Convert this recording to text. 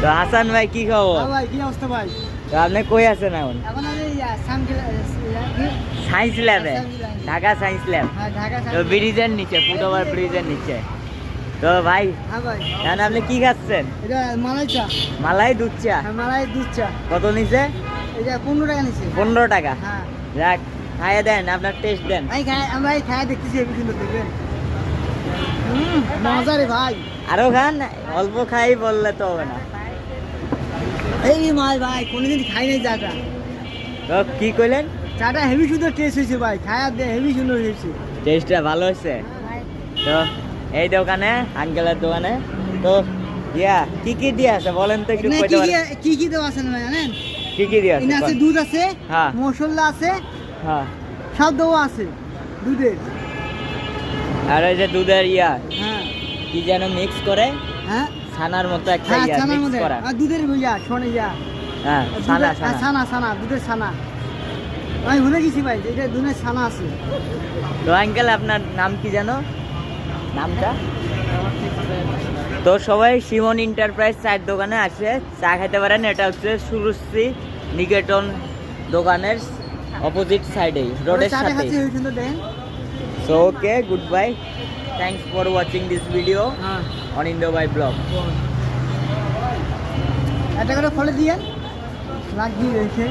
তো হাসান ভাই কি খবর? ভাই কি অবস্থা ভাই? তো আপনি কই আছেন এখন? এখন আমি সায়েন্স ল্যাবে, ঢাকা সায়েন্স ল্যাব। হ্যাঁ ঢাকা তো ব্রিজের নিচে, ফুটওভার ব্রিজের নিচে। তো ভাই হ্যাঁ ভাই, এখন আপনি কি খাচ্ছেন? এটা মালাই চা। মালাই দুধ চা? হ্যাঁ মালাই দুধ চা। কত নিছে? এটা 15 টাকা নিছে। 15 টাকা? হ্যাঁ যাক, খাইয়ে দেন, আপনার টেস্ট দেন। আমরা খাই দেখতেছি এই সুন্দর দেখবেন। মজা রে ভাই। আরো খান, অল্প খাই বললে তো হবে না। এই মাল ভাই কোনদিন খাই নাই চাটা। তো কি কইলেন? চাটা হেভি সুন্দর টেস্ট হয়েছে ভাই, খায়া দে হেভি সুন্দর হয়েছে। টেস্টটা ভালো হয়েছে? তো এই দোকানে, আঙ্কেলের দোকানে তো কি কি দিয়ে আছে বলেন তো একটু কইতে পারেন? কি কি দেওয়া আছে ভাই জানেন? কি কি দিয়ে আছে? আছে দুধ আছে, হ্যাঁ মশলা আছে, হ্যাঁ, সব দেওয়া আছে দুধের। আর এই যে দুধের হ্যাঁ কি যেন মিক্স করে, হ্যাঁ ছানার মতো একটা হ্যাঁ ছানার মিক্স মধ্যে করা। আর দুধের শোনে হ্যাঁ ছানা ছানা। ছানা ছানা দুধের ছানা। আমি ভুলে গেছি ভাই এটা দুধের ছানা আছে। তো আঙ্কেল আপনার নাম কি জানো? নামটা? তো সবাই সিমন এন্টারপ্রাইজ চায়ের দোকানে আসে চা খেতে পারেন। এটা হচ্ছে সুরুচি নিকেতন দোকানের অপোজিট সাইডেই, রোডের চাটা সাথে। খাচ্ছি হেভি সুন্দর দেখেন। So okay, good bye, thanks for watching this video হ্যাঁ অন ইন্দো বাই ব্লগ। একটা করে ফলে দিয়ে লাগিয়ে রেখে